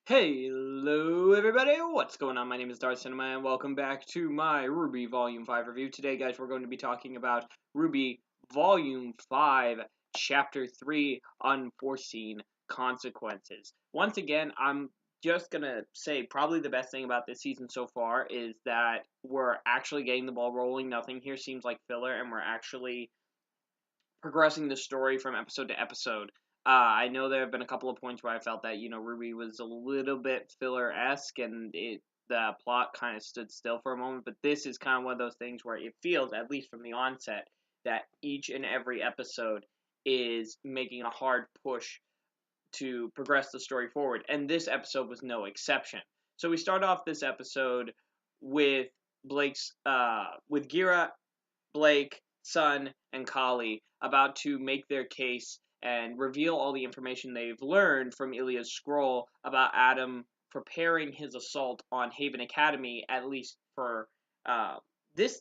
Hello everybody, what's going on? My name is Darth Cinema and welcome back to my RWBY Volume 5 review. Today guys, we're going to be talking about RWBY Volume 5, Chapter 3, Unforeseen Consequences. Once again, I'm just gonna say probably the best thing about this season so far is that we're actually getting the ball rolling. Nothing here seems like filler and we're actually progressing the story from episode to episode. I know there have been a couple of points where I felt that RWBY was a little bit filler-esque and the plot kind of stood still for a moment, but this is kind of one of those things where it feels, at least from the onset, that each and every episode is making a hard push to progress the story forward, and this episode was no exception. So we start off this episode with with Gira, Blake, Sun, and Kali about to make their case and reveal all the information they've learned from Ilya's scroll about Adam preparing his assault on Haven Academy. At least for this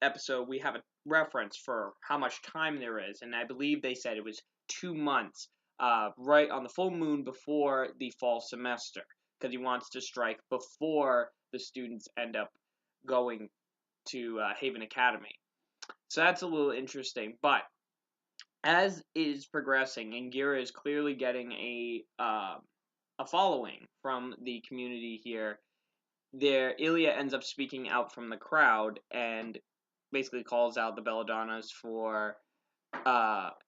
episode, we have a reference for how much time there is, and I believe they said it was 2 months, right on the full moon before the fall semester, because he wants to strike before the students end up going to Haven Academy. So that's a little interesting. But as is progressing, and Gira is clearly getting a following from the community here, Ilya ends up speaking out from the crowd and basically calls out the Belladonas for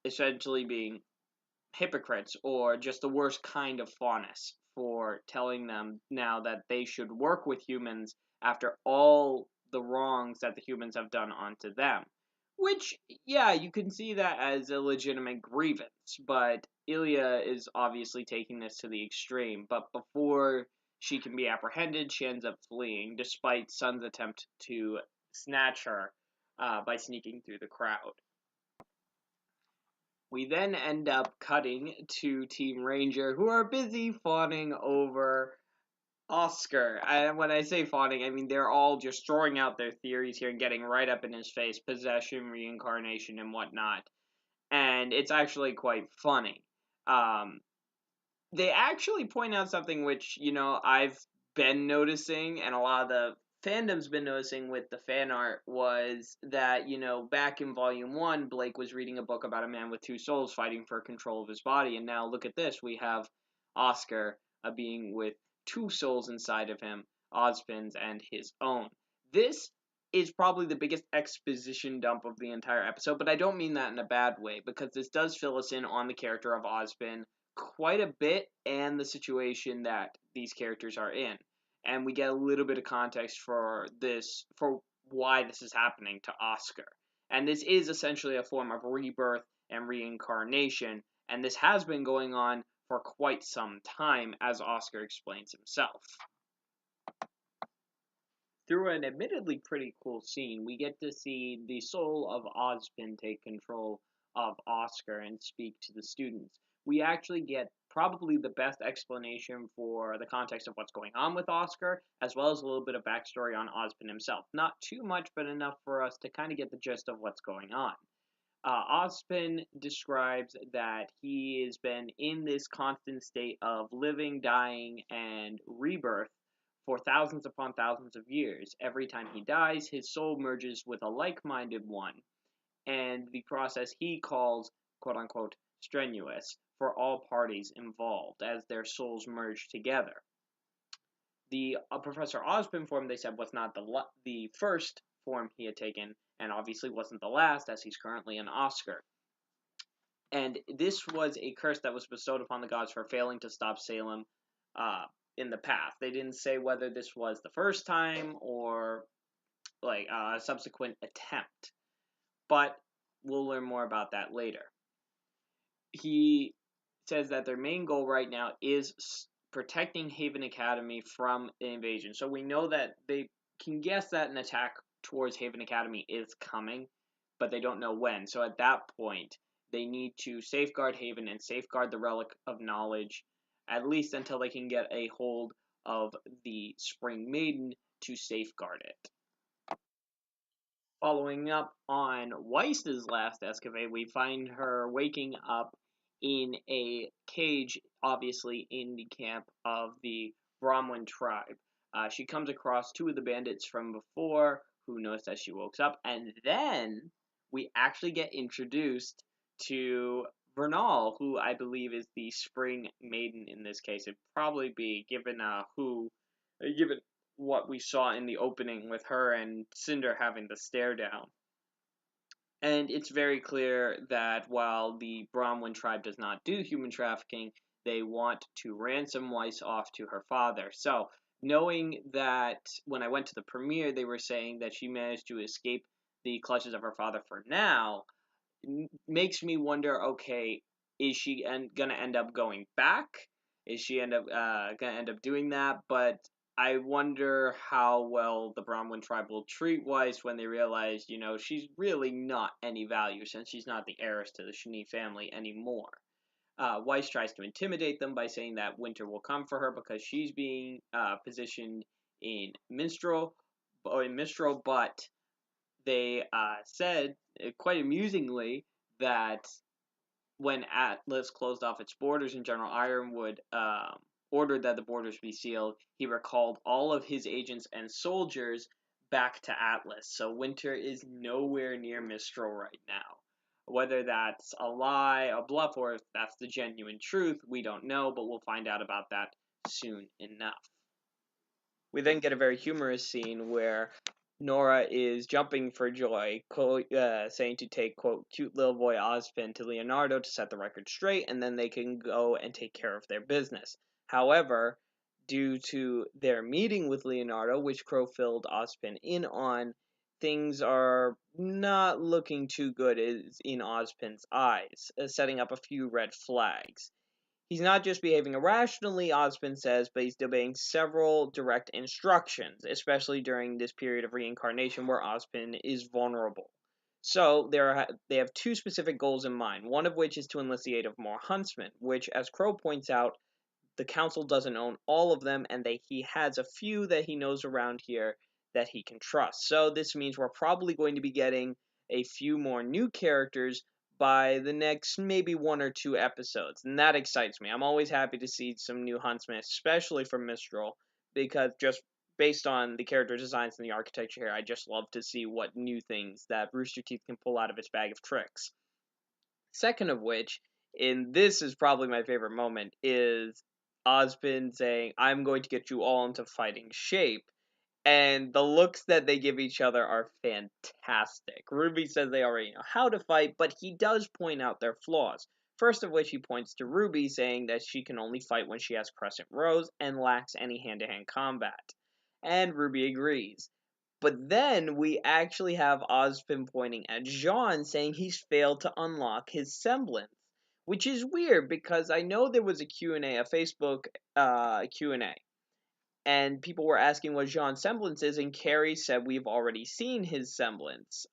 essentially being hypocrites or just the worst kind of faunus for telling them now that they should work with humans after all the wrongs that the humans have done onto them. Which, yeah, you can see that as a legitimate grievance, but Ilya is obviously taking this to the extreme. But before she can be apprehended, she ends up fleeing, despite Sun's attempt to snatch her by sneaking through the crowd. We then end up cutting to Team Ranger, who are busy fawning over Oscar. And when I say fawning, I mean they're all just throwing out their theories here and getting right up in his face, possession, reincarnation, and whatnot. And it's actually quite funny. They actually point out something which, I've been noticing, and a lot of the fandom's been noticing with the fan art, was that, back in Volume 1, Blake was reading a book about a man with two souls fighting for control of his body, and now look at this, we have Oscar, a being with two souls inside of him, Ozpin's and his own. This is probably the biggest exposition dump of the entire episode, but I don't mean that in a bad way, because this does fill us in on the character of Ozpin quite a bit and the situation that these characters are in. And we get a little bit of context for why this is happening to Oscar. And this is essentially a form of rebirth and reincarnation, and this has been going on for quite some time, as Oscar explains himself. Through an admittedly pretty cool scene, we get to see the soul of Ozpin take control of Oscar and speak to the students. We actually get probably the best explanation for the context of what's going on with Oscar, as well as a little bit of backstory on Ozpin himself. Not too much, but enough for us to kind of get the gist of what's going on. Ozpin describes that he has been in this constant state of living, dying, and rebirth for thousands upon thousands of years. Every time he dies, his soul merges with a like-minded one, and the process he calls, quote-unquote, strenuous for all parties involved as their souls merge together. The Professor Ozpin form, they said, was not the first form he had taken, and obviously wasn't the last, as he's currently an Oscar. And this was a curse that was bestowed upon the gods for failing to stop Salem in the past. They didn't say whether this was the first time or like a subsequent attempt, but we'll learn more about that later. He says that their main goal right now is protecting Haven Academy from an invasion. So we know that they can guess that an attack towards Haven Academy is coming, but they don't know when. So at that point, they need to safeguard Haven and safeguard the Relic of Knowledge, at least until they can get a hold of the Spring Maiden to safeguard it. Following up on Weiss's last escapade, we find her waking up in a cage, obviously in the camp of the Brahmin tribe. She comes across two of the bandits from before, who notice that she wakes up, and then we actually get introduced to Vernal, who I believe is the Spring Maiden in this case. It'd probably be given given what we saw in the opening with her and Cinder having the stare down. And it's very clear that while the Brahmin tribe does not do human trafficking, they want to ransom Weiss off to her father. So, knowing that when I went to the premiere, they were saying that she managed to escape the clutches of her father for now, makes me wonder, okay, is she gonna end up going back? Is she gonna end up doing that? But I wonder how well the Brahmin tribe will treat Weiss when they realize, she's really not any value since she's not the heiress to the Shani family anymore. Weiss tries to intimidate them by saying that winter will come for her because she's being positioned in Minstrel, but they said, quite amusingly, that when Atlas closed off its borders and General Ironwood ordered that the borders be sealed, he recalled all of his agents and soldiers back to Atlas. So Winter is nowhere near Mistral right now. Whether that's a lie, a bluff, or if that's the genuine truth, we don't know, but we'll find out about that soon enough. We then get a very humorous scene where Nora is jumping for joy, saying to take, quote, cute little boy Ozpin to Leonardo to set the record straight, and then they can go and take care of their business. However, due to their meeting with Leonardo, which Crow filled Ozpin in on, things are not looking too good in Ozpin's eyes, setting up a few red flags. He's not just behaving irrationally, Ozpin says, but he's disobeying several direct instructions, especially during this period of reincarnation where Ozpin is vulnerable. So they have two specific goals in mind, one of which is to enlist the aid of more huntsmen, which, as Crow points out, the council doesn't own all of them, and he has a few that he knows around here that he can trust. So this means we're probably going to be getting a few more new characters by the next maybe 1 or 2 episodes, and that excites me. I'm always happy to see some new huntsmen, especially from Mistral, because just based on the character designs and the architecture here, I just love to see what new things that Rooster Teeth can pull out of its bag of tricks. Second of which, and this is probably my favorite moment, is Ozpin saying, I'm going to get you all into fighting shape. And the looks that they give each other are fantastic. RWBY says they already know how to fight, but he does point out their flaws. First of which he points to RWBY, saying that she can only fight when she has Crescent Rose and lacks any hand-to-hand combat. And RWBY agrees. But then we actually have Ozpin pointing at Jean, saying he's failed to unlock his semblance. Which is weird, because I know there was a Q&A, a Facebook Q&A, and people were asking what Jean's semblance is, and Carrie said we've already seen his semblance.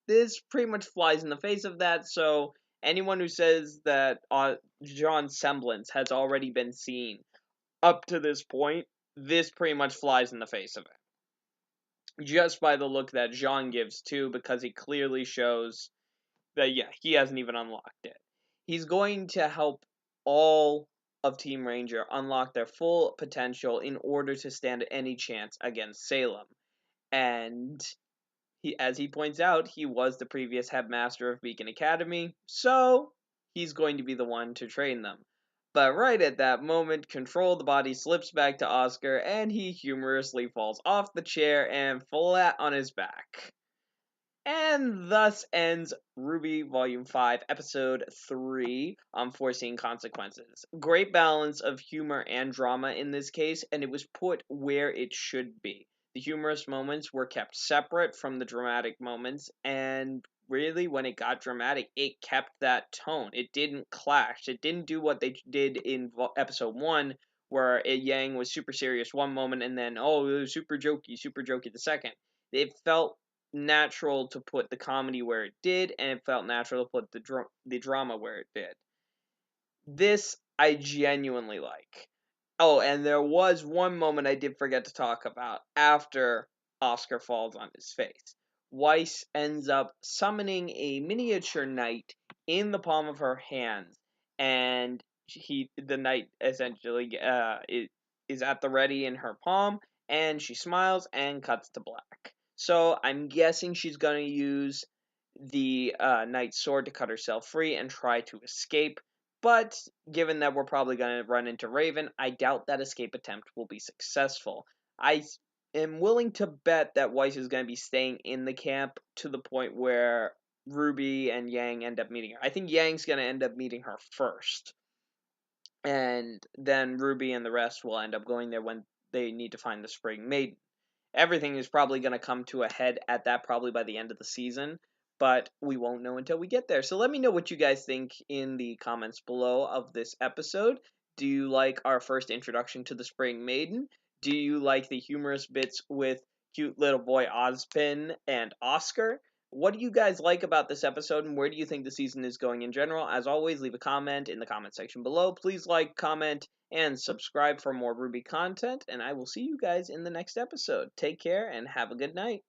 This pretty much flies in the face of that, so anyone who says that Jean's semblance has already been seen up to this point, this pretty much flies in the face of it. Just by the look that Jean gives too, because he clearly shows that, yeah, he hasn't even unlocked it. He's going to help all of Team Ranger unlock their full potential in order to stand any chance against Salem. And as he points out, he was the previous headmaster of Beacon Academy, so he's going to be the one to train them. But right at that moment, Control the Body slips back to Oscar, and he humorously falls off the chair and flat on his back. And thus ends RWBY Volume 5, Episode 3, Unforeseen Consequences. Great balance of humor and drama in this case, and it was put where it should be. The humorous moments were kept separate from the dramatic moments, and really, when it got dramatic, it kept that tone. It didn't clash. It didn't do what they did in Episode 1, where Yang was super serious one moment, and then, oh, it was super jokey the second. It felt natural to put the comedy where it did, and it felt natural to put the drama where it did. This I genuinely like. Oh, and there was one moment I did forget to talk about after Oscar falls on his face. Weiss ends up summoning a miniature knight in the palm of her hands, and the knight essentially is at the ready in her palm, and she smiles and cuts to black. So I'm guessing she's going to use the knight's sword to cut herself free and try to escape. But given that we're probably going to run into Raven, I doubt that escape attempt will be successful. I am willing to bet that Weiss is going to be staying in the camp to the point where RWBY and Yang end up meeting her. I think Yang's going to end up meeting her first, and then RWBY and the rest will end up going there when they need to find the Spring Maiden. Everything is probably going to come to a head at that, probably by the end of the season, but we won't know until we get there. So let me know what you guys think in the comments below of this episode. Do you like our first introduction to the Spring Maiden? Do you like the humorous bits with cute little boy Ozpin and Oscar? What do you guys like about this episode, and where do you think the season is going in general? As always, leave a comment in the comment section below. Please like, comment, and subscribe for more RWBY content, and I will see you guys in the next episode. Take care, and have a good night.